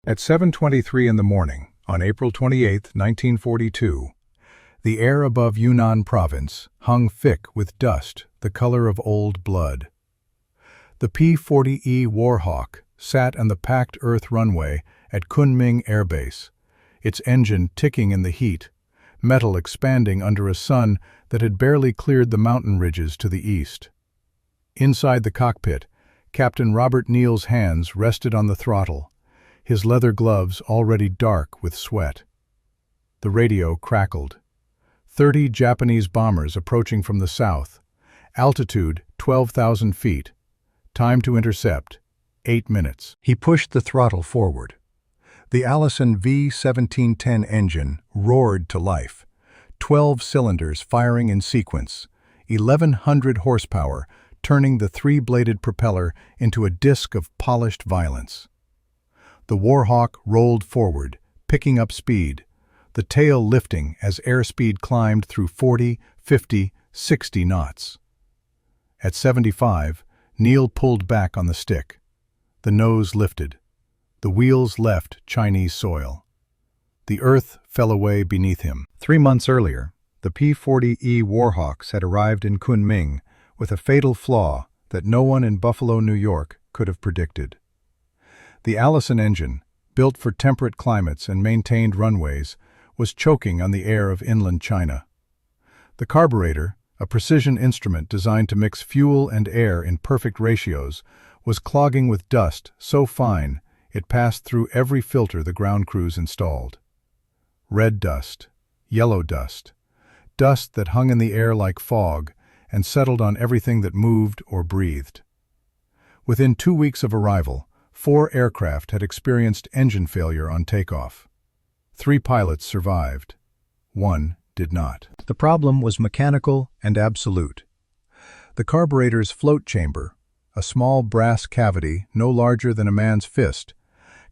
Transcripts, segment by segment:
At 7:23 in the morning, on April 28, 1942, the air above Yunnan province hung thick with dust the color of old blood. The P-40E Warhawk sat on the packed earth runway at Kunming Air Base, its engine ticking in the heat, metal expanding under a sun that had barely cleared the mountain ridges to the east. Inside the cockpit, Captain Robert Neale's hands rested on the throttle, his leather gloves already dark with sweat. The radio crackled. 30 Japanese bombers approaching from the south. Altitude 12,000 feet. Time to intercept 8 minutes. He pushed the throttle forward. The Allison V-1710 engine roared to life. 12 cylinders firing in sequence, 1,100 horsepower, turning the three-bladed propeller into a disk of polished violence. The Warhawk rolled forward, picking up speed, the tail lifting as airspeed climbed through 40, 50, 60 knots. At 75, Neale pulled back on the stick. The nose lifted. The wheels left Chinese soil. The earth fell away beneath him. 3 months earlier, the P-40E Warhawks had arrived in Kunming with a fatal flaw that no one in Buffalo, New York, could have predicted. The Allison engine, built for temperate climates and maintained runways, was choking on the air of inland China. The carburetor, a precision instrument designed to mix fuel and air in perfect ratios, was clogging with dust so fine it passed through every filter the ground crews installed. Red dust, yellow dust, dust that hung in the air like fog and settled on everything that moved or breathed. Within 2 weeks of arrival, 4 aircraft had experienced engine failure on takeoff. 3 pilots survived. 1 did not. The problem was mechanical and absolute. The carburetor's float chamber, a small brass cavity no larger than a man's fist,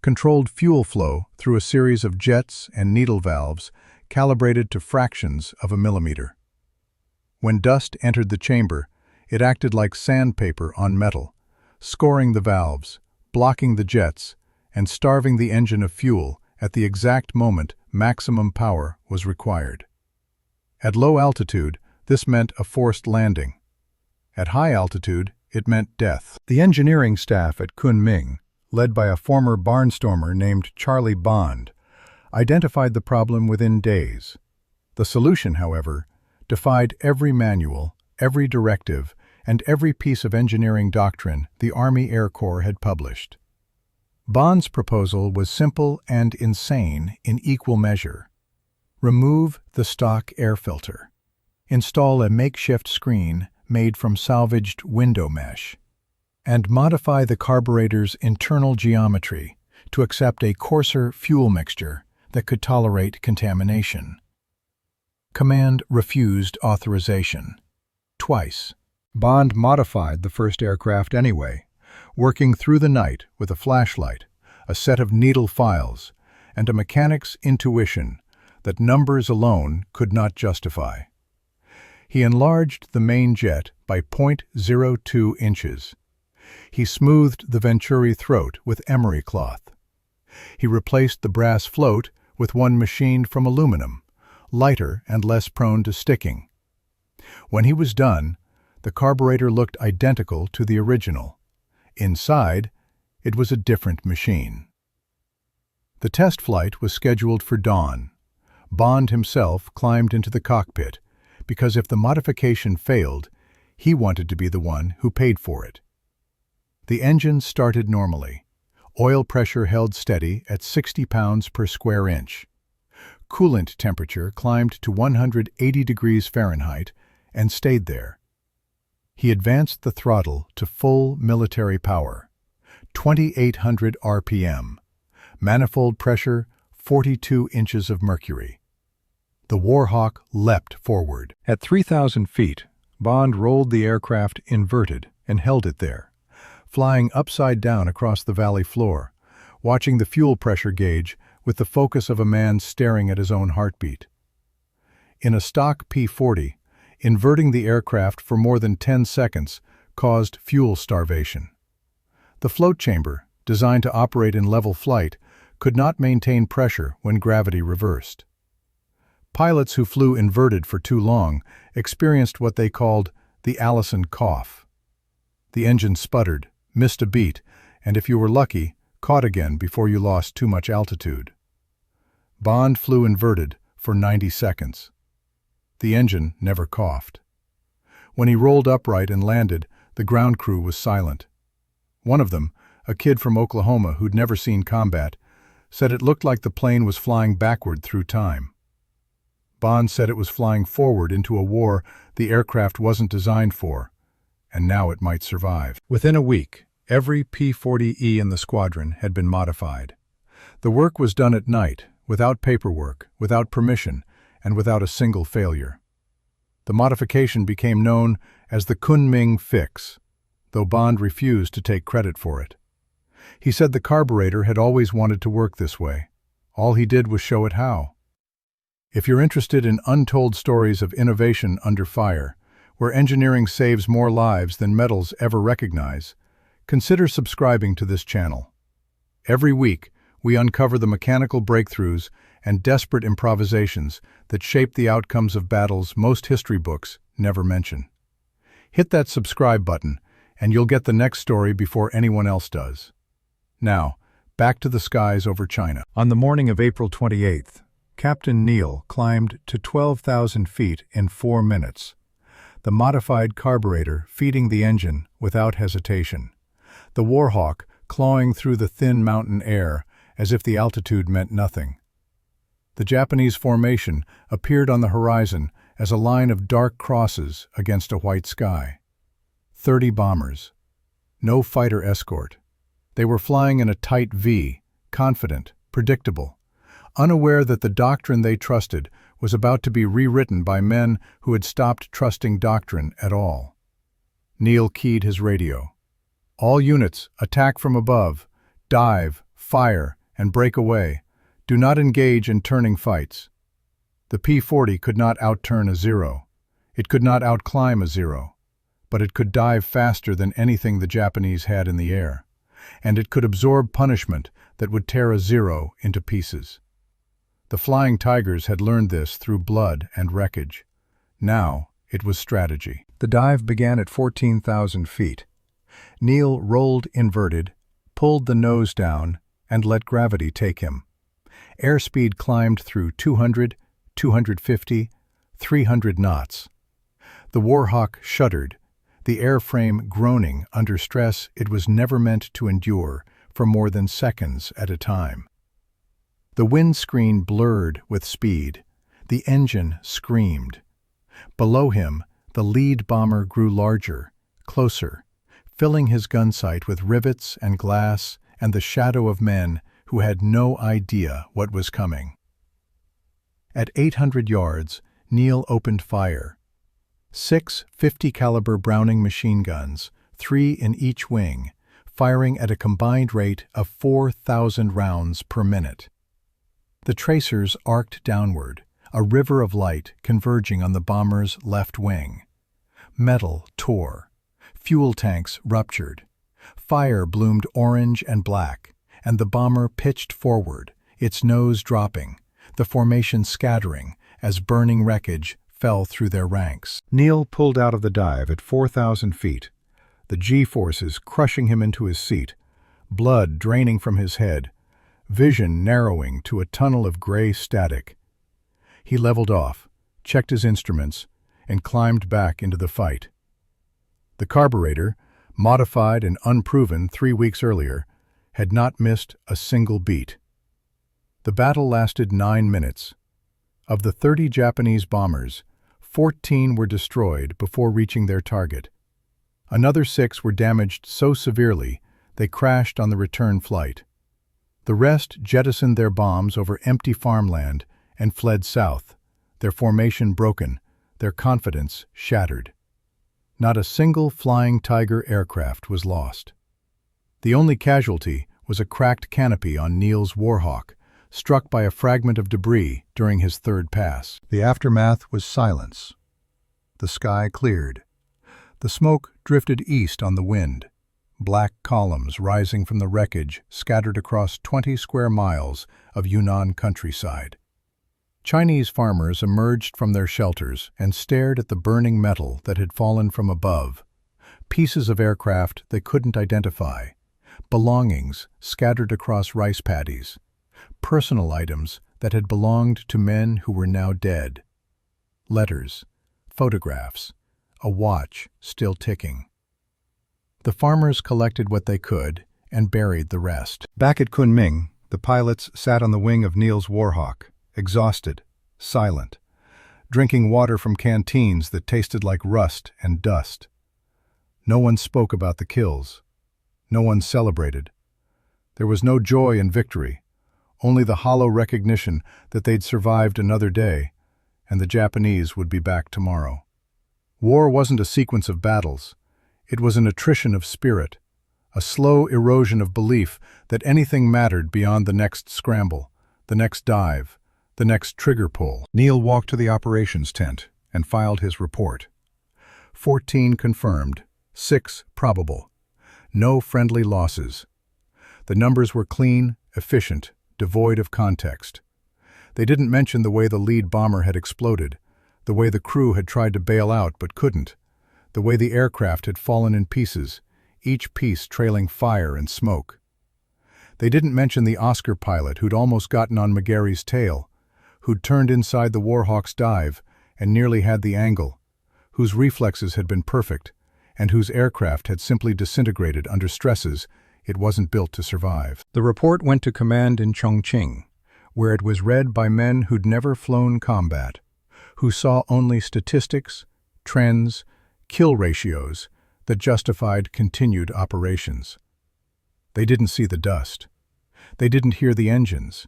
controlled fuel flow through a series of jets and needle valves calibrated to fractions of a millimeter. When dust entered the chamber, it acted like sandpaper on metal, scoring the valves, blocking the jets, and starving the engine of fuel at the exact moment maximum power was required. At low altitude, this meant a forced landing. At high altitude, it meant death. The engineering staff at Kunming, led by a former barnstormer named Charlie Bond, identified the problem within days. The solution, however, defied every manual, every directive, and every piece of engineering doctrine the Army Air Corps had published. Bond's proposal was simple and insane in equal measure. Remove the stock air filter. Install a makeshift screen made from salvaged window mesh, and modify the carburetor's internal geometry to accept a coarser fuel mixture that could tolerate contamination. Command refused authorization. Twice. Bond modified the first aircraft anyway, working through the night with a flashlight, a set of needle files, and a mechanic's intuition that numbers alone could not justify. He enlarged the main jet by 0.02 inches. He smoothed the venturi throat with emery cloth. He replaced the brass float with one machined from aluminum, lighter and less prone to sticking. When he was done, the carburetor looked identical to the original. Inside, it was a different machine. The test flight was scheduled for dawn. Bond himself climbed into the cockpit, because if the modification failed, he wanted to be the one who paid for it. The engine started normally. Oil pressure held steady at 60 pounds per square inch. Coolant temperature climbed to 180 degrees Fahrenheit and stayed there. He advanced the throttle to full military power, 2,800 RPM, manifold pressure 42 inches of mercury. The Warhawk leapt forward. At 3,000 feet, Bond rolled the aircraft inverted and held it there, flying upside down across the valley floor, watching the fuel pressure gauge with the focus of a man staring at his own heartbeat. In a stock P-40, inverting the aircraft for more than 10 seconds caused fuel starvation. The float chamber, designed to operate in level flight, could not maintain pressure when gravity reversed. Pilots who flew inverted for too long experienced what they called the Allison cough. The engine sputtered, missed a beat, and if you were lucky, caught again before you lost too much altitude. Bond flew inverted for 90 seconds. The engine never coughed. When he rolled upright and landed, the ground crew was silent. One of them, a kid from Oklahoma who'd never seen combat, said it looked like the plane was flying backward through time. Bond said it was flying forward into a war the aircraft wasn't designed for, and now it might survive. Within a week, every P-40E in the squadron had been modified. The work was done at night, without paperwork, without permission, and without a single failure. The modification became known as the Kunming Fix, though Bond refused to take credit for it. He said the carburetor had always wanted to work this way. All he did was show it how. If you're interested in untold stories of innovation under fire, where engineering saves more lives than metals ever recognize, consider subscribing to this channel. Every week, we uncover the mechanical breakthroughs and desperate improvisations that shape the outcomes of battles most history books never mention. Hit that subscribe button, and you'll get the next story before anyone else does. Now, back to the skies over China. On the morning of April 28th, Captain Neale climbed to 12,000 feet in 4 minutes, the modified carburetor feeding the engine without hesitation, the Warhawk clawing through the thin mountain air as if the altitude meant nothing. The Japanese formation appeared on the horizon as a line of dark crosses against a white sky. 30 bombers. No fighter escort. They were flying in a tight V, confident, predictable, unaware that the doctrine they trusted was about to be rewritten by men who had stopped trusting doctrine at all. Neale keyed his radio. All units, attack from above, dive, fire, and break away. Do not engage in turning fights. The P-40 could not outturn a Zero. It could not outclimb a Zero. But it could dive faster than anything the Japanese had in the air. And it could absorb punishment that would tear a Zero into pieces. The Flying Tigers had learned this through blood and wreckage. Now it was strategy. The dive began at 14,000 feet. Neale rolled inverted, pulled the nose down, and let gravity take him. Airspeed climbed through 200, 250, 300 knots. The Warhawk shuddered, the airframe groaning under stress it was never meant to endure for more than seconds at a time. The windscreen blurred with speed. The engine screamed. Below him, the lead bomber grew larger, closer, filling his gun sight with rivets and glass and the shadow of men who had no idea what was coming. At 800 yards, Neale opened fire. 6 50-caliber Browning machine guns, 3 in each wing, firing at a combined rate of 4,000 rounds per minute. The tracers arced downward, a river of light converging on the bomber's left wing. Metal tore. Fuel tanks ruptured. Fire bloomed orange and black, and the bomber pitched forward, its nose dropping, the formation scattering as burning wreckage fell through their ranks. Neale pulled out of the dive at 4,000 feet, the G-forces crushing him into his seat, blood draining from his head, vision narrowing to a tunnel of gray static. He leveled off, checked his instruments, and climbed back into the fight. The carburetor, modified and unproven 3 weeks earlier, had not missed a single beat. The battle lasted 9 minutes. Of the 30 Japanese bombers, 14 were destroyed before reaching their target. Another 6 were damaged so severely they crashed on the return flight. The rest jettisoned their bombs over empty farmland and fled south, their formation broken, their confidence shattered. Not a single Flying Tiger aircraft was lost. The only casualty was a cracked canopy on Neale's Warhawk, struck by a fragment of debris during his third pass. The aftermath was silence. The sky cleared. The smoke drifted east on the wind. black columns rising from the wreckage scattered across 20 square miles of Yunnan countryside. Chinese farmers emerged from their shelters and stared at the burning metal that had fallen from above, pieces of aircraft they couldn't identify, belongings scattered across rice paddies, personal items that had belonged to men who were now dead, letters, photographs, a watch still ticking. The farmers collected what they could and buried the rest. Back at Kunming, the pilots sat on the wing of Neale's Warhawk, exhausted, silent, drinking water from canteens that tasted like rust and dust. No one spoke about the kills. No one celebrated. There was no joy in victory, only the hollow recognition that they'd survived another day, and the Japanese would be back tomorrow. War wasn't a sequence of battles. It was an attrition of spirit, a slow erosion of belief that anything mattered beyond the next scramble, the next dive, the next trigger pull. Neale walked to the operations tent and filed his report. 14 confirmed, 6 probable. No friendly losses. The numbers were clean, efficient, devoid of context. They didn't mention the way the lead bomber had exploded, the way the crew had tried to bail out but couldn't, the way the aircraft had fallen in pieces, each piece trailing fire and smoke. They didn't mention the Oscar pilot who'd almost gotten on McGarry's tail, who'd turned inside the Warhawk's dive and nearly had the angle, whose reflexes had been perfect, and whose aircraft had simply disintegrated under stresses it wasn't built to survive. The report went to command in Chongqing, where it was read by men who'd never flown combat, who saw only statistics, trends, kill ratios that justified continued operations. They didn't see the dust. They didn't hear the engines.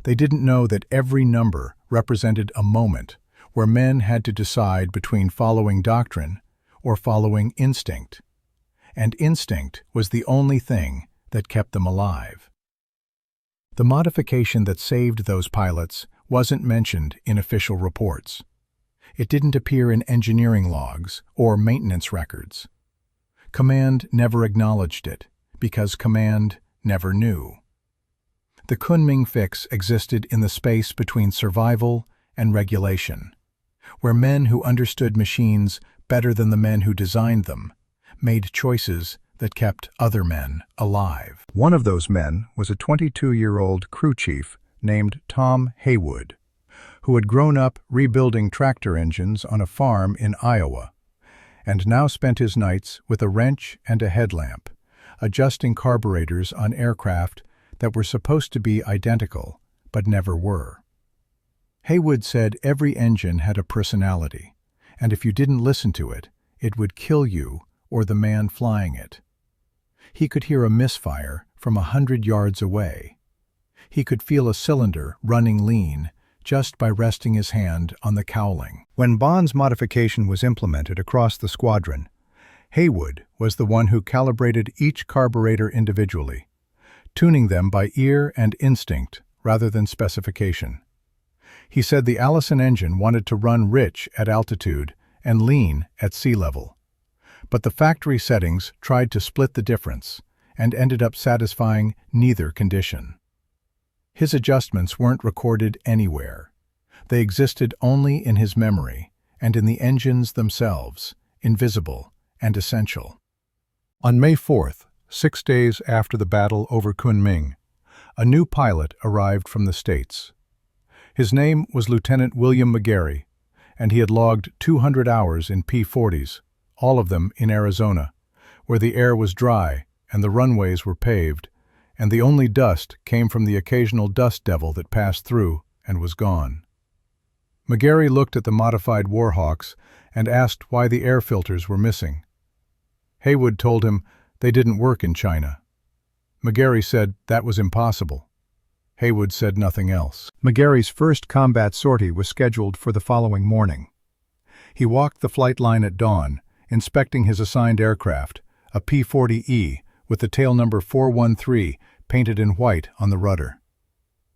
They didn't know that every number represented a moment where men had to decide between following doctrine or following instinct. And instinct was the only thing that kept them alive. The modification that saved those pilots wasn't mentioned in official reports. It didn't appear in engineering logs or maintenance records. Command never acknowledged it, because Command never knew. The Kunming Fix existed in the space between survival and regulation, where men who understood machines better than the men who designed them made choices that kept other men alive. One of those men was a 22-year-old crew chief named Tom Haywood, who had grown up rebuilding tractor engines on a farm in Iowa, and now spent his nights with a wrench and a headlamp, adjusting carburetors on aircraft that were supposed to be identical, but never were. Haywood said every engine had a personality, and if you didn't listen to it, it would kill you or the man flying it. He could hear a misfire from 100 yards away. He could feel a cylinder running lean just by resting his hand on the cowling. When Bond's modification was implemented across the squadron, Haywood was the one who calibrated each carburetor individually, tuning them by ear and instinct rather than specification. He said the Allison engine wanted to run rich at altitude and lean at sea level, but the factory settings tried to split the difference and ended up satisfying neither condition. His adjustments weren't recorded anywhere. They existed only in his memory and in the engines themselves, invisible and essential. On May 4th, 6 days after the battle over Kunming, a new pilot arrived from the States. His name was Lieutenant William McGarry, and he had logged 200 hours in P-40s, all of them in Arizona, where the air was dry and the runways were paved, and the only dust came from the occasional dust devil that passed through and was gone. McGarry looked at the modified Warhawks and asked why the air filters were missing. Haywood told him they didn't work in China. McGarry said that was impossible. Haywood said nothing else. McGarry's first combat sortie was scheduled for the following morning. He walked the flight line at dawn, inspecting his assigned aircraft, a P-40E with the tail number 413 painted in white on the rudder.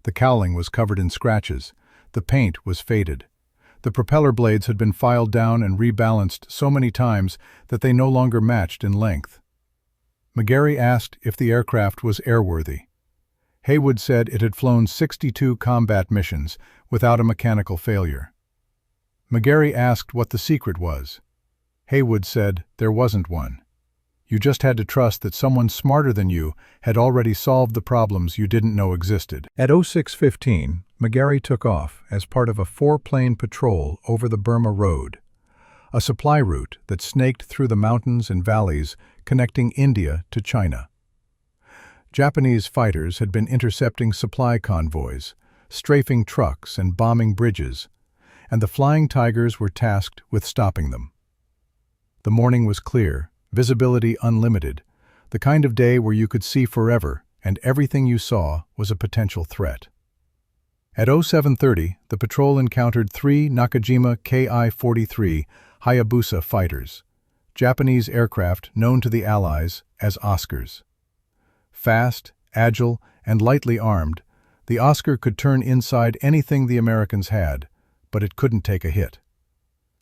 The cowling was covered in scratches. The paint was faded. The propeller blades had been filed down and rebalanced so many times that they no longer matched in length. McGarry asked if the aircraft was airworthy. Haywood said it had flown 62 combat missions without a mechanical failure. McGarry asked what the secret was. Haywood said there wasn't one. You just had to trust that someone smarter than you had already solved the problems you didn't know existed. At 06:15, McGarry took off as part of a 4-plane patrol over the Burma Road, a supply route that snaked through the mountains and valleys connecting India to China. Japanese fighters had been intercepting supply convoys, strafing trucks and bombing bridges, and the Flying Tigers were tasked with stopping them. The morning was clear, visibility unlimited, the kind of day where you could see forever and everything you saw was a potential threat. At 07:30, the patrol encountered 3 Nakajima Ki-43 Hayabusa fighters, Japanese aircraft known to the Allies as Oscars. Fast, agile, and lightly armed, the Oscar could turn inside anything the Americans had, but it couldn't take a hit.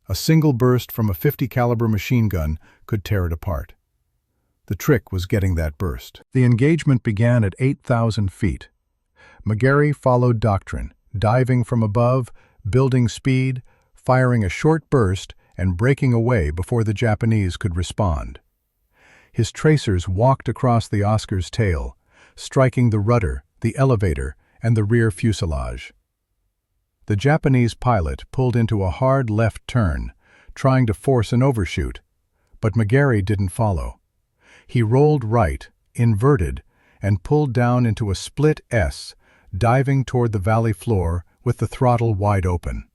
A single burst from a .50 caliber machine gun could tear it apart. The trick was getting that burst. The engagement began at 8,000 feet. McGarry followed doctrine, diving from above, building speed, firing a short burst, and breaking away before the Japanese could respond. His tracers walked across the Oscar's tail, striking the rudder, the elevator, and the rear fuselage. The Japanese pilot pulled into a hard left turn, trying to force an overshoot, but McGarry didn't follow. He rolled right, inverted, and pulled down into a split S, diving toward the valley floor with the throttle wide open.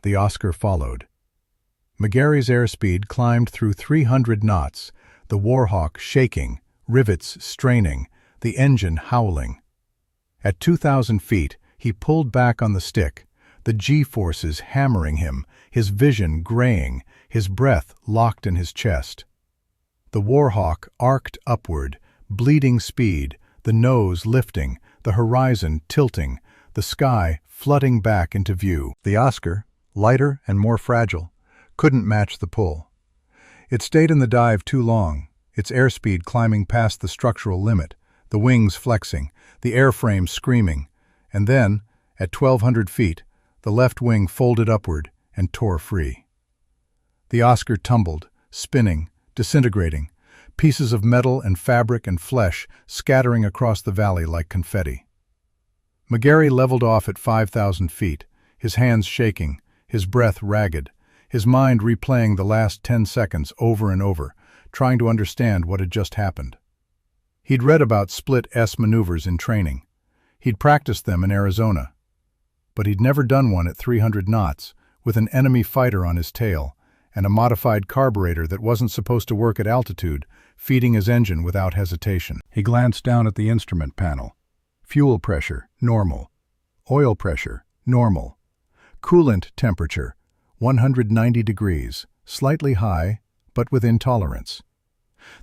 The Oscar followed. McGarry's airspeed climbed through 300 knots, the Warhawk shaking, rivets straining, the engine howling. At 2,000 feet, he pulled back on the stick, the G-forces hammering him, his vision graying, his breath locked in his chest. The Warhawk arced upward, bleeding speed, the nose lifting, the horizon tilting, the sky flooding back into view. The Oscar, lighter and more fragile, couldn't match the pull. It stayed in the dive too long, its airspeed climbing past the structural limit, the wings flexing, the airframe screaming, and then, at 1,200 feet, the left wing folded upward and tore free. The Oscar tumbled, spinning, disintegrating, pieces of metal and fabric and flesh scattering across the valley like confetti. McGarry leveled off at 5,000 feet, his hands shaking, his breath ragged, his mind replaying the last 10 seconds over and over, trying to understand what had just happened. He'd read about split S maneuvers in training. He'd practiced them in Arizona. But he'd never done one at 300 knots, with an enemy fighter on his tail, and a modified carburetor that wasn't supposed to work at altitude, feeding his engine without hesitation. He glanced down at the instrument panel. Fuel pressure, normal. Oil pressure, normal. Coolant temperature, 190 degrees, slightly high, but within tolerance.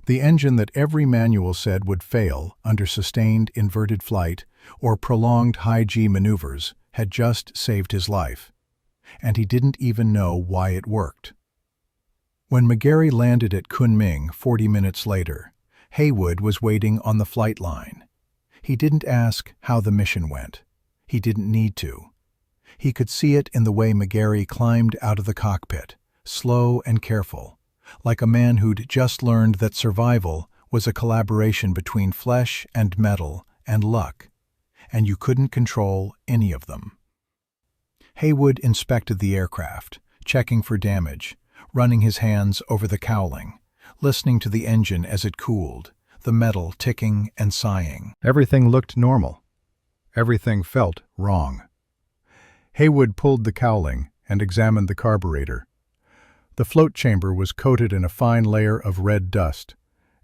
The engine that every manual said would fail under sustained inverted flight or prolonged high-G maneuvers had just saved his life, and he didn't even know why it worked. When McGarry landed at Kunming 40 minutes later, Haywood was waiting on the flight line. He didn't ask how the mission went. He didn't need to. He could see it in the way McGarry climbed out of the cockpit, slow and careful, like a man who'd just learned that survival was a collaboration between flesh and metal and luck, and you couldn't control any of them. Haywood inspected the aircraft, checking for damage, running his hands over the cowling, listening to the engine as it cooled, the metal ticking and sighing. Everything looked normal. Everything felt wrong. Haywood pulled the cowling and examined the carburetor. The float chamber was coated in a fine layer of red dust,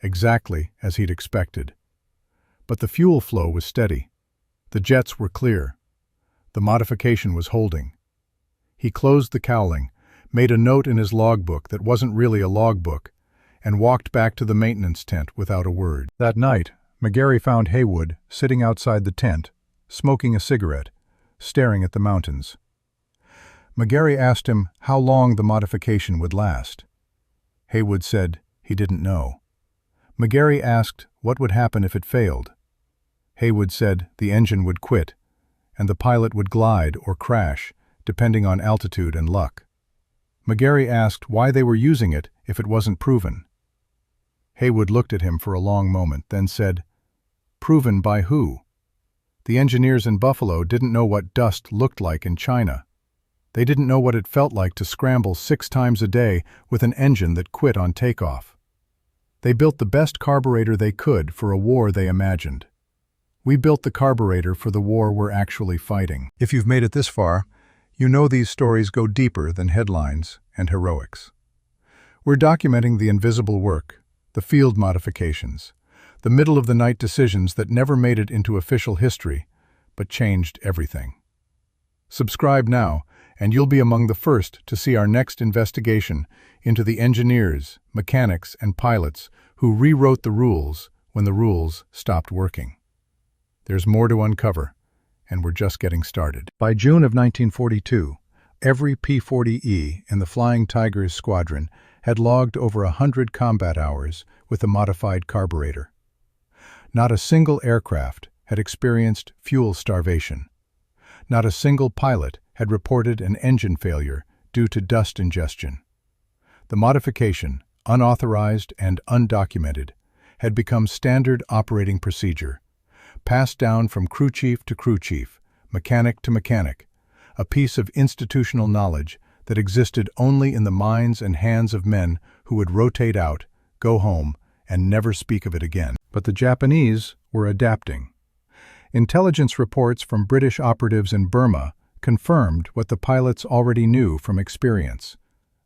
exactly as he'd expected. But the fuel flow was steady. The jets were clear. The modification was holding. He closed the cowling, made a note in his logbook that wasn't really a logbook, and walked back to the maintenance tent without a word. That night, McGarry found Haywood sitting outside the tent, smoking a cigarette, staring at the mountains. McGarry asked him how long the modification would last. Haywood said he didn't know. McGarry asked what would happen if it failed. Haywood said the engine would quit, and the pilot would glide or crash, depending on altitude and luck. McGarry asked why they were using it if it wasn't proven. Haywood looked at him for a long moment, then said, "Proven by who? The engineers in Buffalo didn't know what dust looked like in China. They didn't know what it felt like to scramble 6 times a day with an engine that quit on takeoff. They built the best carburetor they could for a war they imagined. We built the carburetor for the war we're actually fighting." If you've made it this far, you know these stories go deeper than headlines and heroics. We're documenting the invisible work, the field modifications, the middle-of-the-night decisions that never made it into official history, but changed everything. Subscribe now, and you'll be among the first to see our next investigation into the engineers, mechanics, and pilots who rewrote the rules when the rules stopped working. There's more to uncover, and we're just getting started. By June of 1942, every P-40E in the Flying Tigers squadron had logged over 100 combat hours with a modified carburetor. Not a single aircraft had experienced fuel starvation. Not a single pilot had reported an engine failure due to dust ingestion. The modification, unauthorized and undocumented, had become standard operating procedure, passed down from crew chief to crew chief, mechanic to mechanic, a piece of institutional knowledge that existed only in the minds and hands of men who would rotate out, go home, and never speak of it again. But the Japanese were adapting. Intelligence reports from British operatives in Burma confirmed what the pilots already knew from experience.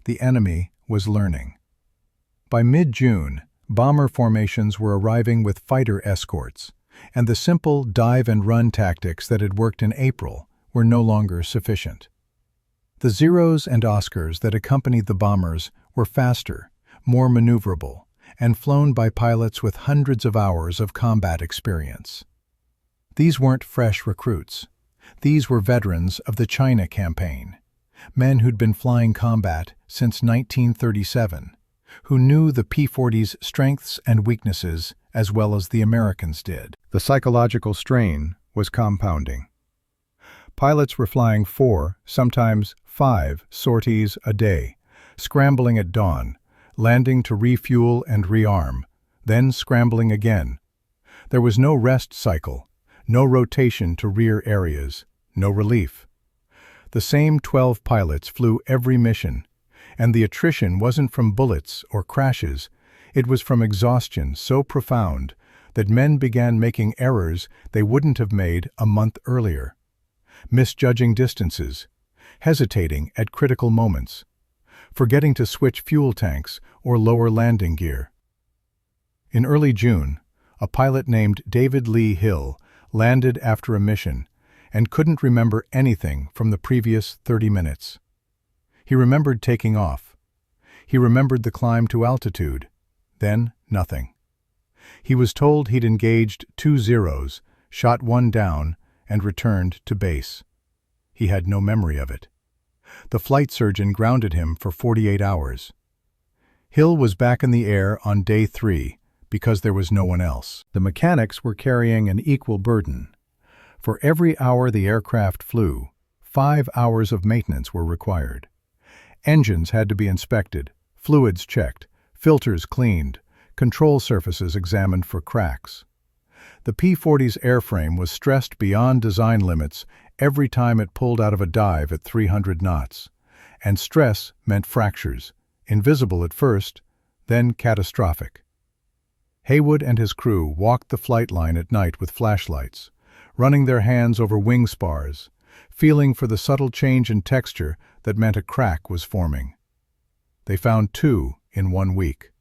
The enemy was learning. By mid-June, bomber formations were arriving with fighter escorts, and the simple dive-and-run tactics that had worked in April were no longer sufficient. The Zeros and Oscars that accompanied the bombers were faster, more maneuverable, and flown by pilots with hundreds of hours of combat experience. These weren't fresh recruits. These were veterans of the China campaign, men who'd been flying combat since 1937, who knew the P-40's strengths and weaknesses as well as the Americans did. The psychological strain was compounding. Pilots were flying 4, sometimes 5 sorties a day, scrambling at dawn, landing to refuel and rearm, then scrambling again. There was no rest cycle, no rotation to rear areas, no relief. The same 12 pilots flew every mission, and the attrition wasn't from bullets or crashes, it was from exhaustion so profound that men began making errors they wouldn't have made a month earlier, misjudging distances, hesitating at critical moments, forgetting to switch fuel tanks or lower landing gear. In early June, a pilot named David Lee Hill landed after a mission and couldn't remember anything from the previous 30 minutes. He remembered taking off. He remembered the climb to altitude. Then nothing. He was told he'd engaged 2 Zeros, shot 1 down, and returned to base. He had no memory of it. The flight surgeon grounded him for 48 hours. Hill was back in the air on day 3 because there was no one else. The mechanics were carrying an equal burden. For every hour the aircraft flew, 5 hours of maintenance were required. Engines had to be inspected, fluids checked, filters cleaned, control surfaces examined for cracks. The P-40's airframe was stressed beyond design limits every time it pulled out of a dive at 300 knots, and stress meant fractures, invisible at first, then catastrophic. Haywood and his crew walked the flight line at night with flashlights, running their hands over wing spars, feeling for the subtle change in texture that meant a crack was forming. They found 2 in 1 week.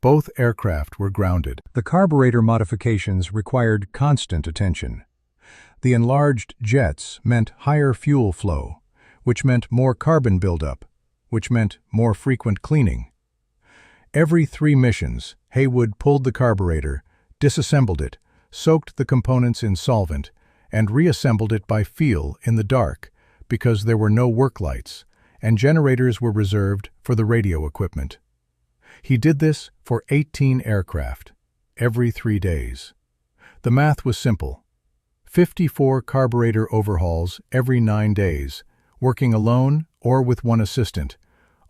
Both aircraft were grounded. The carburetor modifications required constant attention. The enlarged jets meant higher fuel flow, which meant more carbon buildup, which meant more frequent cleaning. Every 3 missions, Haywood pulled the carburetor, disassembled it, soaked the components in solvent, and reassembled it by feel in the dark because there were no work lights, and generators were reserved for the radio equipment. He did this for 18 aircraft. every 3 days. The math was simple. 54 carburetor overhauls every 9 days, working alone or with one assistant,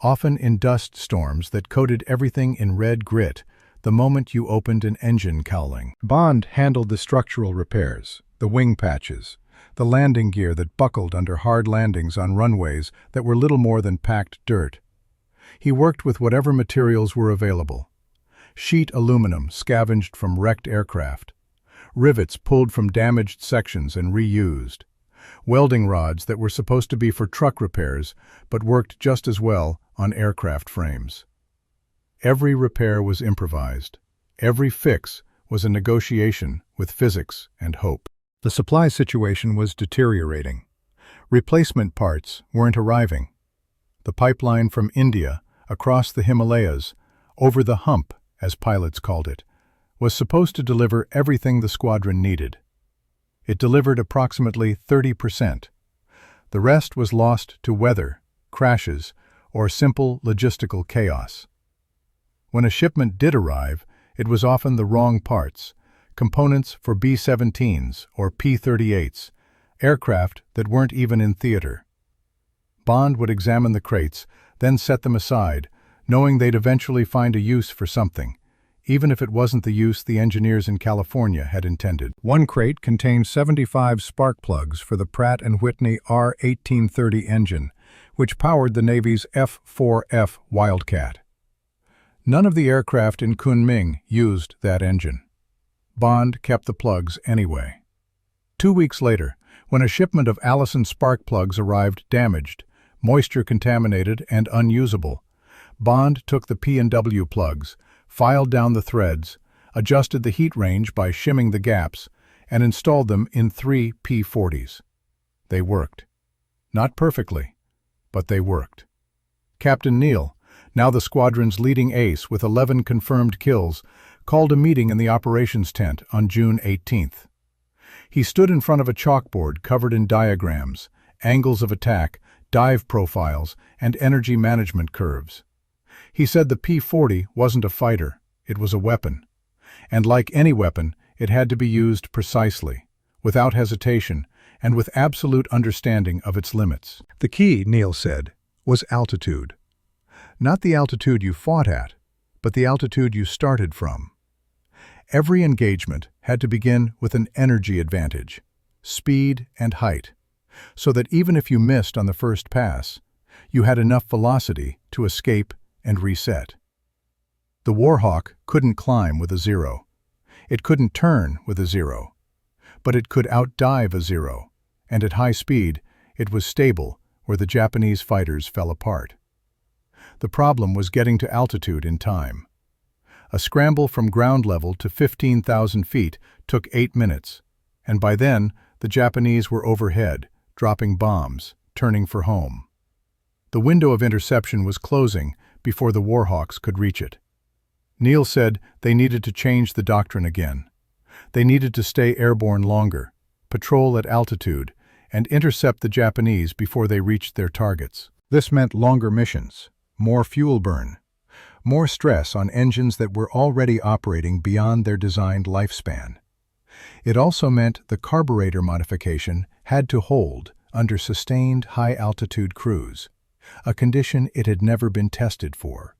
often in dust storms that coated everything in red grit the moment you opened an engine cowling. Bond handled the structural repairs, the wing patches, the landing gear that buckled under hard landings on runways that were little more than packed dirt. He worked with whatever materials were available. Sheet aluminum scavenged from wrecked aircraft, rivets pulled from damaged sections and reused, welding rods that were supposed to be for truck repairs but worked just as well on aircraft frames. Every repair was improvised. Every fix was a negotiation with physics and hope. The supply situation was deteriorating. Replacement parts weren't arriving. The pipeline from India, across the Himalayas, over the hump, as pilots called it, was supposed to deliver everything the squadron needed. It delivered approximately 30%. The rest was lost to weather, crashes, or simple logistical chaos. When a shipment did arrive, it was often the wrong parts, components for B-17s or P-38s, aircraft that weren't even in theater. Bond would examine the crates, then set them aside, knowing they'd eventually find a use for something, even if it wasn't the use the engineers in California had intended. One crate contained 75 spark plugs for the Pratt & Whitney R-1830 engine, which powered the Navy's F-4F Wildcat. None of the aircraft in Kunming used that engine. Bond kept the plugs anyway. 2 weeks later, when a shipment of Allison spark plugs arrived damaged, moisture-contaminated and unusable, Bond took the P&W plugs, filed down the threads, adjusted the heat range by shimming the gaps, and installed them in 3 P-40s. They worked. Not perfectly, but they worked. Captain Neale, now the squadron's leading ace with 11 confirmed kills, called a meeting in the operations tent on June 18th. He stood in front of a chalkboard covered in diagrams, angles of attack, dive profiles, and energy management curves. He said the P-40 wasn't a fighter, it was a weapon. And like any weapon, it had to be used precisely, without hesitation, and with absolute understanding of its limits. The key, Neale said, was altitude. Not the altitude you fought at, but the altitude you started from. Every engagement had to begin with an energy advantage, speed and height, so that even if you missed on the first pass, you had enough velocity to escape and reset. The Warhawk couldn't climb with a 0. It couldn't turn with a 0. But it could outdive a 0, and at high speed, it was stable where the Japanese fighters fell apart. The problem was getting to altitude in time. A scramble from ground level to 15,000 feet took 8 minutes, and by then, the Japanese were overhead, dropping bombs, turning for home. The window of interception was closing before the Warhawks could reach it. Neale said they needed to change the doctrine again. They needed to stay airborne longer, patrol at altitude, and intercept the Japanese before they reached their targets. This meant longer missions, more fuel burn, more stress on engines that were already operating beyond their designed lifespan. It also meant the carburetor modification had to hold under sustained high-altitude cruise, a condition it had never been tested for.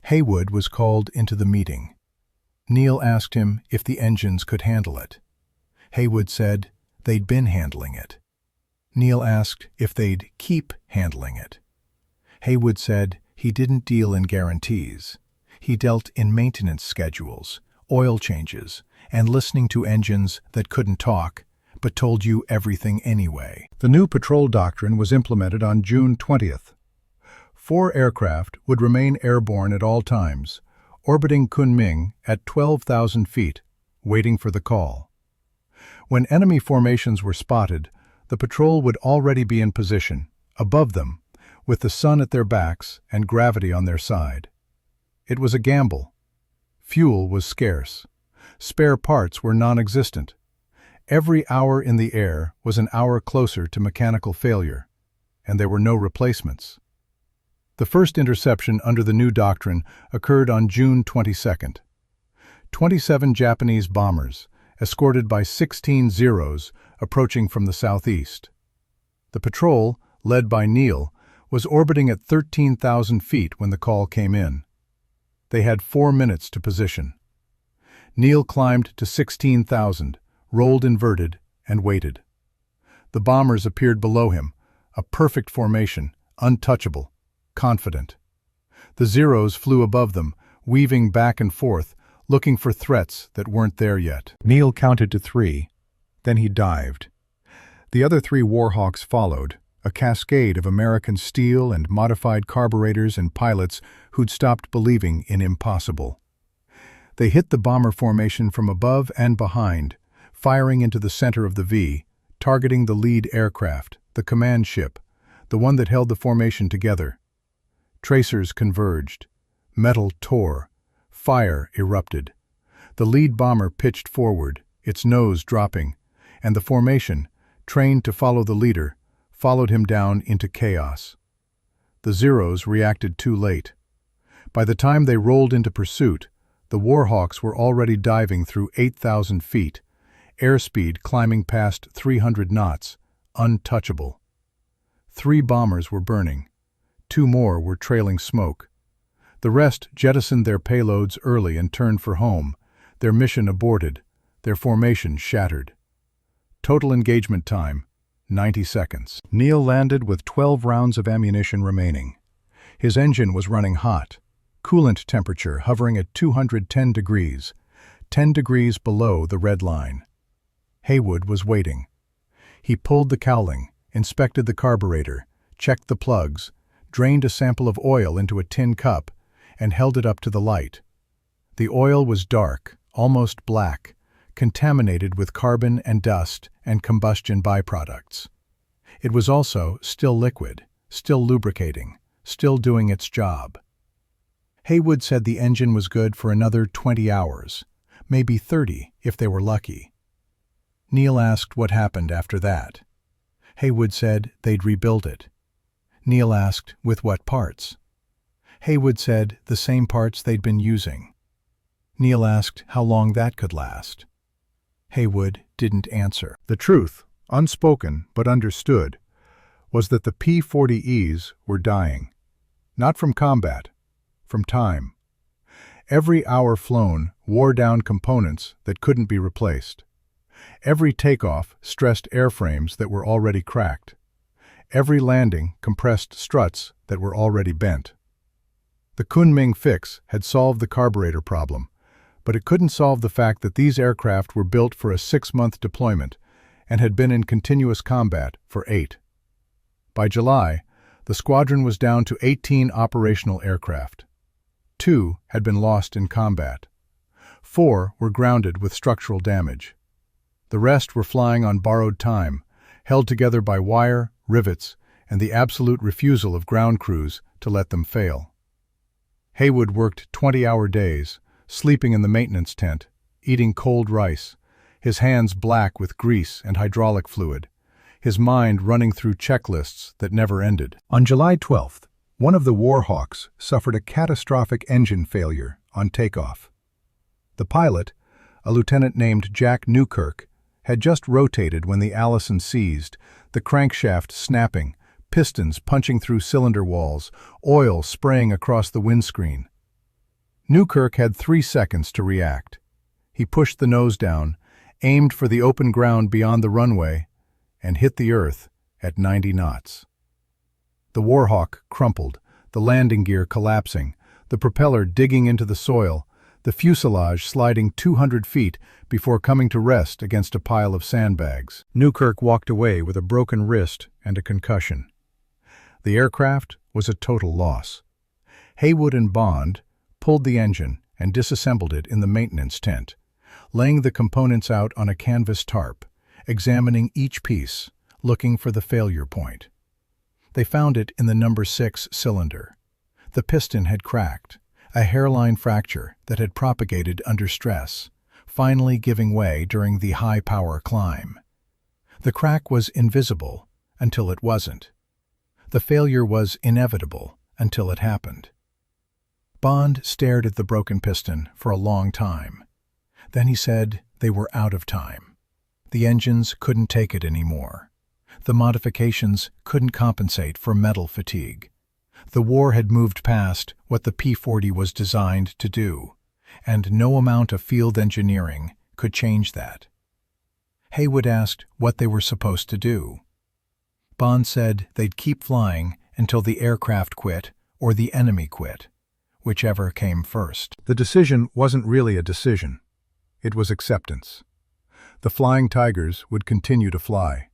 Haywood was called into the meeting. Neale asked him if the engines could handle it. Haywood said they'd been handling it. Neale asked if they'd keep handling it. Haywood said he didn't deal in guarantees. He dealt in maintenance schedules, oil changes, and listening to engines that couldn't talk, but told you everything anyway. The new patrol doctrine was implemented on June 20th. 4 aircraft would remain airborne at all times, orbiting Kunming at 12,000 feet, waiting for the call. When enemy formations were spotted, the patrol would already be in position, above them, with the sun at their backs and gravity on their side. It was a gamble. Fuel was scarce. Spare parts were non-existent. Every hour in the air was an hour closer to mechanical failure, and there were no replacements. The first interception under the new doctrine occurred on June 22nd. 27 Japanese bombers, escorted by 16 Zeros, approaching from the southeast. The patrol, led by Neale, was orbiting at 13,000 feet when the call came in. They had 4 minutes to position. Neale climbed to 16,000, rolled inverted, and waited. The bombers appeared below him, a perfect formation, untouchable, confident. The Zeros flew above them, weaving back and forth, looking for threats that weren't there yet. Neale counted to 3, then he dived. The other 3 Warhawks followed, a cascade of American steel and modified carburetors and pilots who'd stopped believing in impossible. They hit the bomber formation from above and behind, firing into the center of the V, targeting the lead aircraft, the command ship, the one that held the formation together. Tracers converged. Metal tore. Fire erupted. The lead bomber pitched forward, its nose dropping, and the formation, trained to follow the leader, followed him down into chaos. The Zeros reacted too late. By the time they rolled into pursuit, the Warhawks were already diving through 8,000 feet, airspeed climbing past 300 knots, untouchable. 3 bombers were burning. 2 more were trailing smoke. The rest jettisoned their payloads early and turned for home, their mission aborted, their formation shattered. Total engagement time, 90 seconds. Neale landed with 12 rounds of ammunition remaining. His engine was running hot, coolant temperature hovering at 210 degrees, 10 degrees below the red line. Haywood was waiting. He pulled the cowling, inspected the carburetor, checked the plugs, drained a sample of oil into a tin cup, and held it up to the light. The oil was dark, almost black, contaminated with carbon and dust and combustion byproducts. It was also still liquid, still lubricating, still doing its job. Haywood said the engine was good for another 20 hours, maybe 30 if they were lucky. Neale asked what happened after that. Haywood said they'd rebuild it. Neale asked with what parts. Haywood said the same parts they'd been using. Neale asked how long that could last. Haywood didn't answer. The truth, unspoken but understood, was that the P-40Es were dying. Not from combat, from time. Every hour flown wore down components that couldn't be replaced. Every takeoff stressed airframes that were already cracked. Every landing compressed struts that were already bent. The Kunming Fix had solved the carburetor problem, but it couldn't solve the fact that these aircraft were built for a 6-month deployment and had been in continuous combat for 8. By July, the squadron was down to 18 operational aircraft. 2 had been lost in combat. 4 were grounded with structural damage. The rest were flying on borrowed time, held together by wire, rivets, and the absolute refusal of ground crews to let them fail. Haywood worked 20-hour days, sleeping in the maintenance tent, eating cold rice, his hands black with grease and hydraulic fluid, his mind running through checklists that never ended. On July 12th, one of the Warhawks suffered a catastrophic engine failure on takeoff. The pilot, a lieutenant named Jack Newkirk, had just rotated when the Allison seized, the crankshaft snapping, pistons punching through cylinder walls, oil spraying across the windscreen. Newkirk had 3 seconds to react. He pushed the nose down, aimed for the open ground beyond the runway, and hit the earth at 90 knots. The Warhawk crumpled, the landing gear collapsing, the propeller digging into the soil, the fuselage sliding 200 feet before coming to rest against a pile of sandbags. Newkirk walked away with a broken wrist and a concussion. The aircraft was a total loss. Haywood and Bond pulled the engine and disassembled it in the maintenance tent, laying the components out on a canvas tarp, examining each piece, looking for the failure point. They found it in the number 6 cylinder. The piston had cracked, a hairline fracture that had propagated under stress, finally giving way during the high-power climb. The crack was invisible until it wasn't. The failure was inevitable until it happened. Bond stared at the broken piston for a long time. Then he said they were out of time. The engines couldn't take it anymore. The modifications couldn't compensate for metal fatigue. The war had moved past what the P-40 was designed to do, and no amount of field engineering could change that. Haywood asked what they were supposed to do. Bond said they'd keep flying until the aircraft quit or the enemy quit, whichever came first. The decision wasn't really a decision. It was acceptance. The Flying Tigers would continue to fly,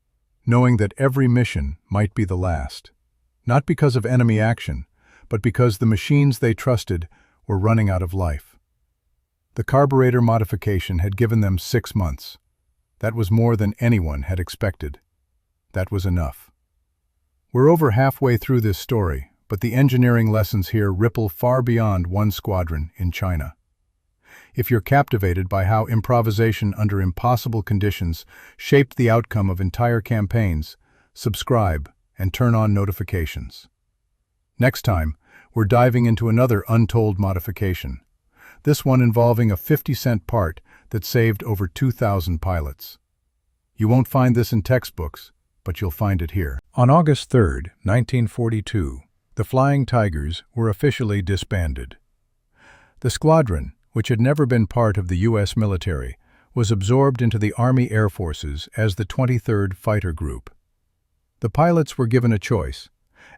knowing that every mission might be the last. Not because of enemy action, but because the machines they trusted were running out of life. The carburetor modification had given them 6 months. That was more than anyone had expected. That was enough. We're over halfway through this story, but the engineering lessons here ripple far beyond one squadron in China. If you're captivated by how improvisation under impossible conditions shaped the outcome of entire campaigns, subscribe and turn on notifications. Next time, we're diving into another untold modification, this one involving a 50-cent part that saved over 2,000 pilots. You won't find this in textbooks, but you'll find it here. On August 3, 1942, the Flying Tigers were officially disbanded. The squadron, which had never been part of the U.S. military, was absorbed into the Army Air Forces as the 23rd Fighter Group. The pilots were given a choice: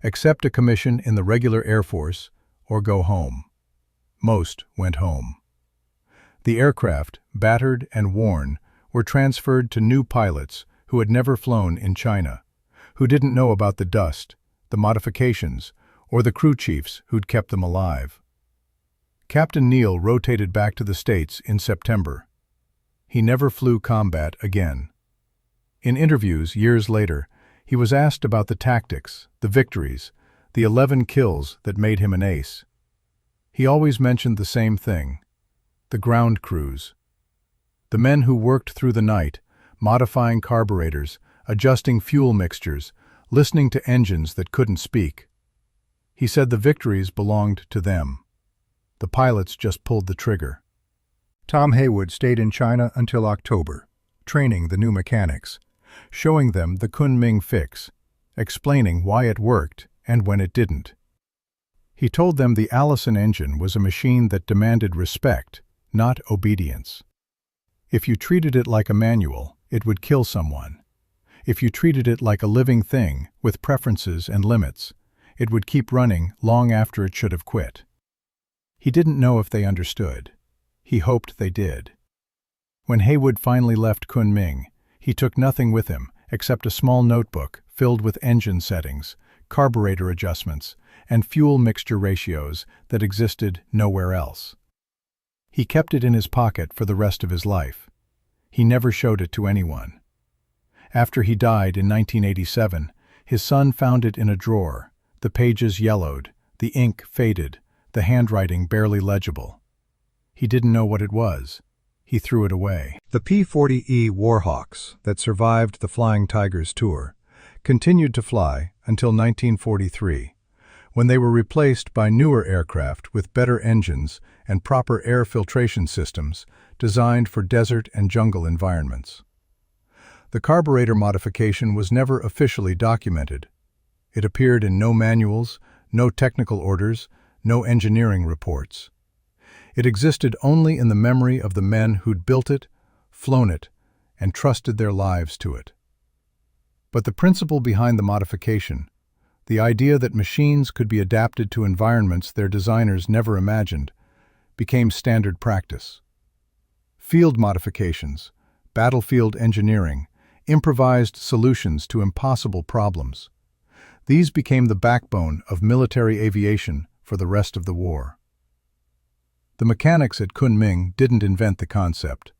accept a commission in the regular Air Force or go home. Most went home. The aircraft, battered and worn, were transferred to new pilots who had never flown in China, who didn't know about the dust, the modifications, or the crew chiefs who'd kept them alive. Captain Neale rotated back to the States in September. He never flew combat again. In interviews years later, he was asked about the tactics, the victories, the 11 kills that made him an ace. He always mentioned the same thing: the ground crews. The men who worked through the night, modifying carburetors, adjusting fuel mixtures, listening to engines that couldn't speak. He said the victories belonged to them. The pilots just pulled the trigger. Tom Haywood stayed in China until October, training the new mechanics, showing them the Kunming Fix, explaining why it worked and when it didn't. He told them the Allison engine was a machine that demanded respect, not obedience. If you treated it like a manual, it would kill someone. If you treated it like a living thing with preferences and limits, it would keep running long after it should have quit. He didn't know if they understood. He hoped they did. When Haywood finally left Kunming, he took nothing with him except a small notebook filled with engine settings, carburetor adjustments, and fuel mixture ratios that existed nowhere else. He kept it in his pocket for the rest of his life. He never showed it to anyone. After he died in 1987, his son found it in a drawer, the pages yellowed, the ink faded, the handwriting barely legible. He didn't know what it was. He threw it away. The P-40E Warhawks that survived the Flying Tigers tour continued to fly until 1943, when they were replaced by newer aircraft with better engines and proper air filtration systems designed for desert and jungle environments. The carburetor modification was never officially documented. It appeared in no manuals, no technical orders, no engineering reports. It existed only in the memory of the men who'd built it, flown it, and trusted their lives to it. But the principle behind the modification, the idea that machines could be adapted to environments their designers never imagined, became standard practice. Field modifications, battlefield engineering, improvised solutions to impossible problems. These became the backbone of military aviation for the rest of the war. The mechanics at Kunming didn't invent the concept.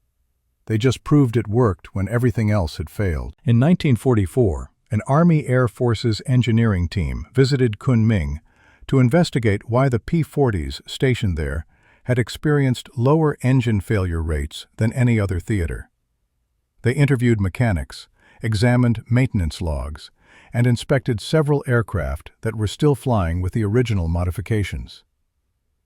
They just proved it worked when everything else had failed. In 1944, an Army Air Forces engineering team visited Kunming to investigate why the P-40s stationed there had experienced lower engine failure rates than any other theater. They interviewed mechanics, examined maintenance logs, and inspected several aircraft that were still flying with the original modifications.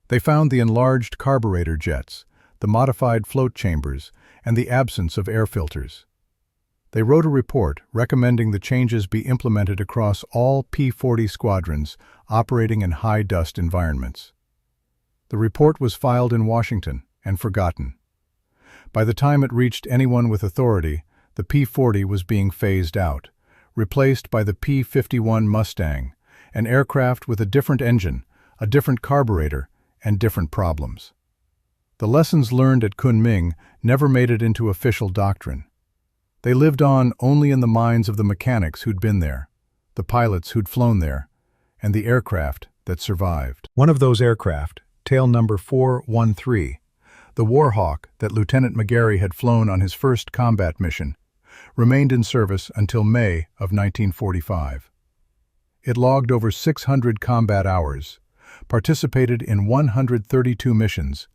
They found the enlarged carburetor jets, the modified float chambers, and the absence of air filters. They wrote a report recommending the changes be implemented across all P-40 squadrons operating in high-dust environments. The report was filed in Washington and forgotten. By the time it reached anyone with authority, the P-40 was being phased out, replaced by the P-51 Mustang, an aircraft with a different engine, a different carburetor, and different problems. The lessons learned at Kunming never made it into official doctrine. They lived on only in the minds of the mechanics who'd been there, the pilots who'd flown there, and the aircraft that survived. One of those aircraft, tail number 413, the Warhawk that Lieutenant McGarry had flown on his first combat mission, remained in service until May of 1945. It logged over 600 combat hours, participated in 132 missions,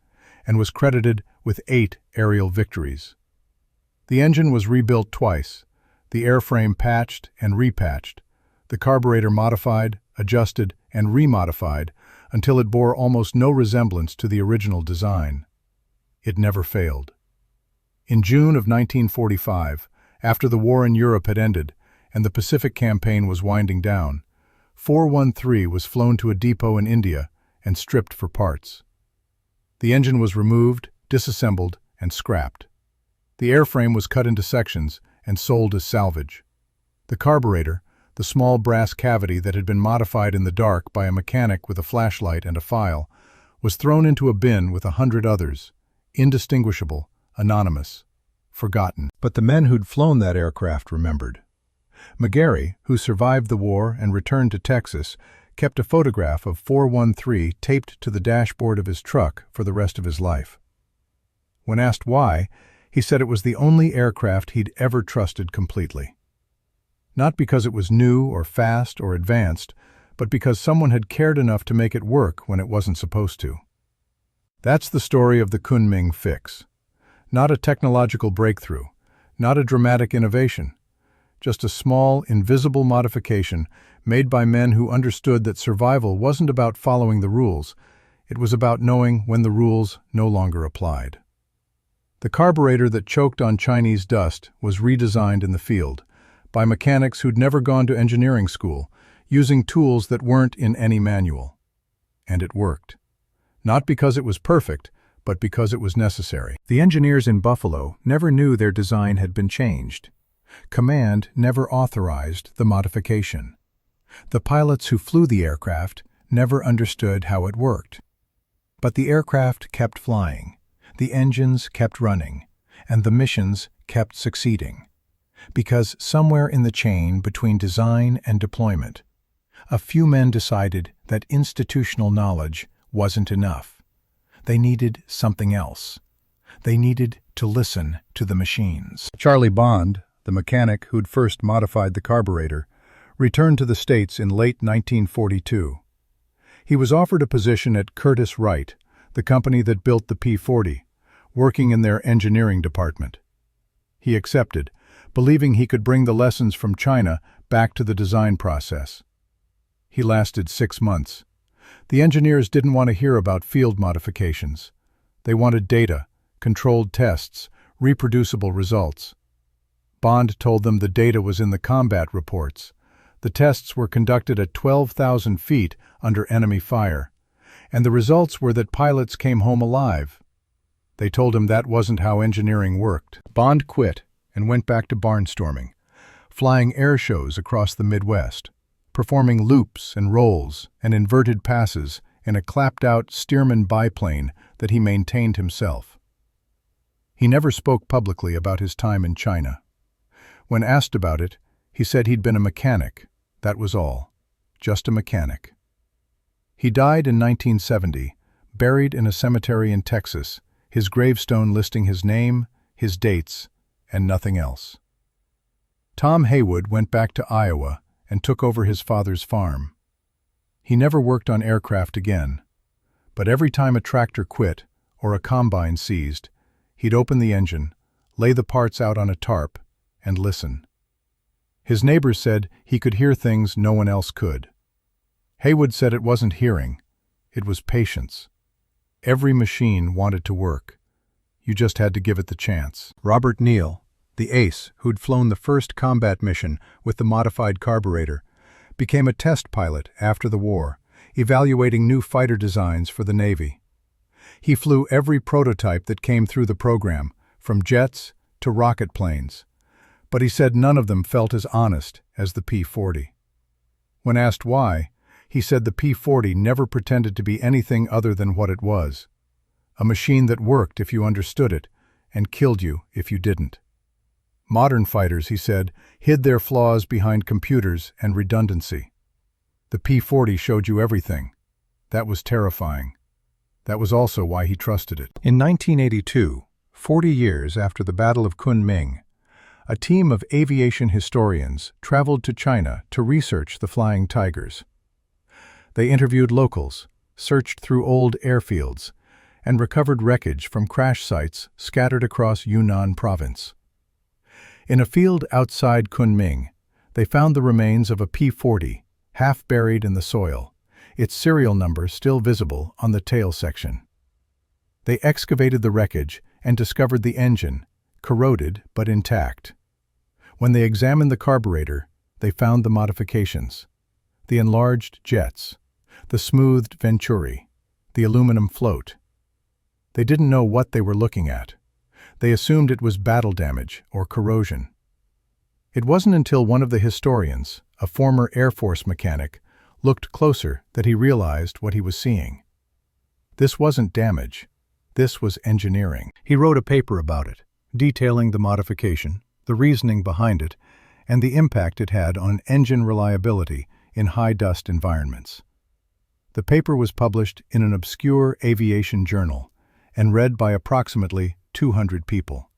and was credited with 8 aerial victories. The engine was rebuilt twice, the airframe patched and repatched, the carburetor modified, adjusted, and remodified until it bore almost no resemblance to the original design. It never failed. In June of 1945, after the war in Europe had ended and the Pacific campaign was winding down, 413 was flown to a depot in India and stripped for parts. The engine was removed, disassembled, and scrapped. The airframe was cut into sections and sold as salvage. The carburetor, the small brass cavity that had been modified in the dark by a mechanic with a flashlight and a file, was thrown into a bin with 100 others, indistinguishable, anonymous, forgotten. But the men who'd flown that aircraft remembered. McGarry, who survived the war and returned to Texas, kept a photograph of 413 taped to the dashboard of his truck for the rest of his life. When asked why, he said it was the only aircraft he'd ever trusted completely. Not because it was new or fast or advanced, but because someone had cared enough to make it work when it wasn't supposed to. That's the story of the Kunming Fix. Not a technological breakthrough, not a dramatic innovation, just a small, invisible modification made by men who understood that survival wasn't about following the rules, it was about knowing when the rules no longer applied. The carburetor that choked on Chinese dust was redesigned in the field, by mechanics who'd never gone to engineering school, using tools that weren't in any manual. And it worked. Not because it was perfect, but because it was necessary. The engineers in Buffalo never knew their design had been changed. Command never authorized the modification. The pilots who flew the aircraft never understood how it worked. But the aircraft kept flying, the engines kept running, and the missions kept succeeding. Because somewhere in the chain between design and deployment, a few men decided that institutional knowledge wasn't enough. They needed something else. They needed to listen to the machines. Charlie Bond, the mechanic who'd first modified the carburetor, returned to the States in late 1942. He was offered a position at Curtiss-Wright, the company that built the P-40, working in their engineering department. He accepted, believing he could bring the lessons from China back to the design process. He lasted 6 months. The engineers didn't want to hear about field modifications. They wanted data, controlled tests, reproducible results. Bond told them the data was in the combat reports. The tests were conducted at 12,000 feet under enemy fire, and the results were that pilots came home alive. They told him that wasn't how engineering worked. Bond quit and went back to barnstorming, flying air shows across the Midwest, performing loops and rolls and inverted passes in a clapped-out Stearman biplane that he maintained himself. He never spoke publicly about his time in China. When asked about it, he said he'd been a mechanic. That was all. Just a mechanic. He died in 1970, buried in a cemetery in Texas, his gravestone listing his name, his dates, and nothing else. Tom Haywood went back to Iowa and took over his father's farm. He never worked on aircraft again, but every time a tractor quit or a combine seized, he'd open the engine, lay the parts out on a tarp, and listen. His neighbors said he could hear things no one else could. Haywood said it wasn't hearing, it was patience. Every machine wanted to work. you just had to give it the chance. Robert Neale, the ace who'd flown the first combat mission with the modified carburetor, became a test pilot after the war, evaluating new fighter designs for the Navy. He flew every prototype that came through the program, from jets to rocket planes, but he said none of them felt as honest as the P-40. When asked why, he said the P-40 never pretended to be anything other than what it was, a machine that worked if you understood it and killed you if you didn't. Modern fighters, he said, hid their flaws behind computers and redundancy. The P-40 showed you everything. That was terrifying. That was also why he trusted it. In 1982, 40 years after the Battle of Kunming, a team of aviation historians traveled to China to research the flying tigers. They interviewed locals, searched through old airfields, and recovered wreckage from crash sites scattered across Yunnan province. In a field outside Kunming, they found the remains of a P-40, half buried in the soil, its serial number still visible on the tail section. They excavated the wreckage and discovered the engine, corroded but intact. When they examined the carburetor, they found the modifications: the enlarged jets, the smoothed venturi, the aluminum float. They didn't know what they were looking at. They assumed it was battle damage or corrosion. It wasn't until one of the historians, a former Air Force mechanic, looked closer that he realized what he was seeing. This wasn't damage. This was engineering. He wrote a paper about it, detailing the modification, the reasoning behind it, and the impact it had on engine reliability in high-dust environments. The paper was published in an obscure aviation journal and read by approximately 200 people.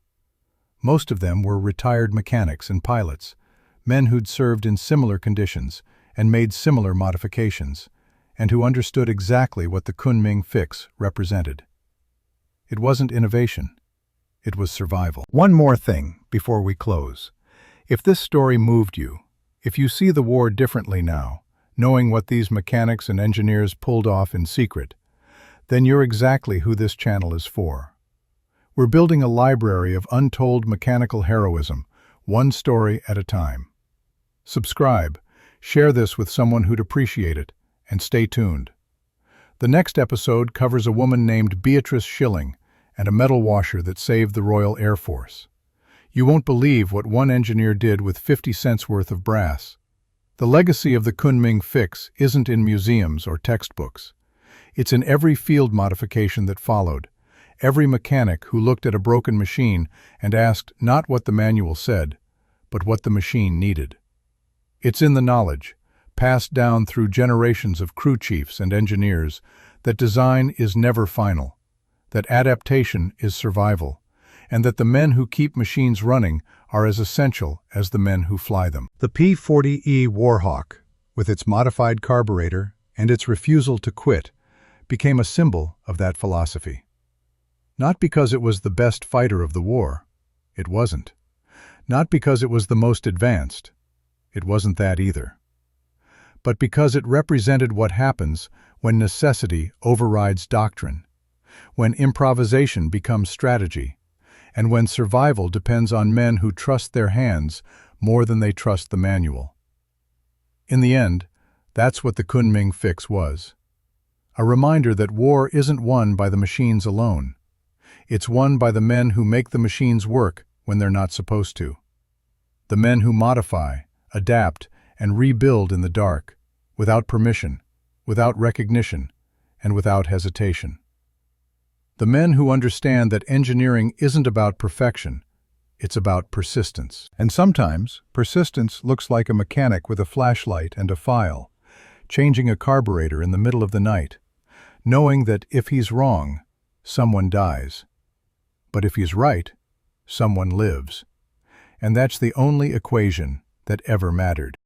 Most of them were retired mechanics and pilots, men who'd served in similar conditions and made similar modifications, and who understood exactly what the Kunming Fix represented. It wasn't innovation. It was survival. One more thing before we close. If this story moved you, if you see the war differently now, knowing what these mechanics and engineers pulled off in secret, then you're exactly who this channel is for. We're building a library of untold mechanical heroism, one story at a time. Subscribe, share this with someone who'd appreciate it, and stay tuned. The next episode covers a woman named Beatrice Schilling and a metal washer that saved the Royal Air Force. You won't believe what one engineer did with 50 cents worth of brass. The legacy of the Kunming Fix isn't in museums or textbooks. It's in every field modification that followed, every mechanic who looked at a broken machine and asked not what the manual said, but what the machine needed. It's in the knowledge, passed down through generations of crew chiefs and engineers, that design is never final, that adaptation is survival, and that the men who keep machines running are as essential as the men who fly them. The P-40E Warhawk, with its modified carburetor and its refusal to quit, became a symbol of that philosophy. Not because it was the best fighter of the war. It wasn't. Not because it was the most advanced. It wasn't that either. But because it represented what happens when necessity overrides doctrine, when improvisation becomes strategy, and when survival depends on men who trust their hands more than they trust the manual. In the end, that's what the Kunming Fix was. A reminder that war isn't won by the machines alone. It's won by the men who make the machines work when they're not supposed to. The men who modify, adapt, and rebuild in the dark, without permission, without recognition, and without hesitation. The men who understand that engineering isn't about perfection, it's about persistence. And sometimes, persistence looks like a mechanic with a flashlight and a file, changing a carburetor in the middle of the night, knowing that if he's wrong, someone dies. But if he's right, someone lives. And that's the only equation that ever mattered.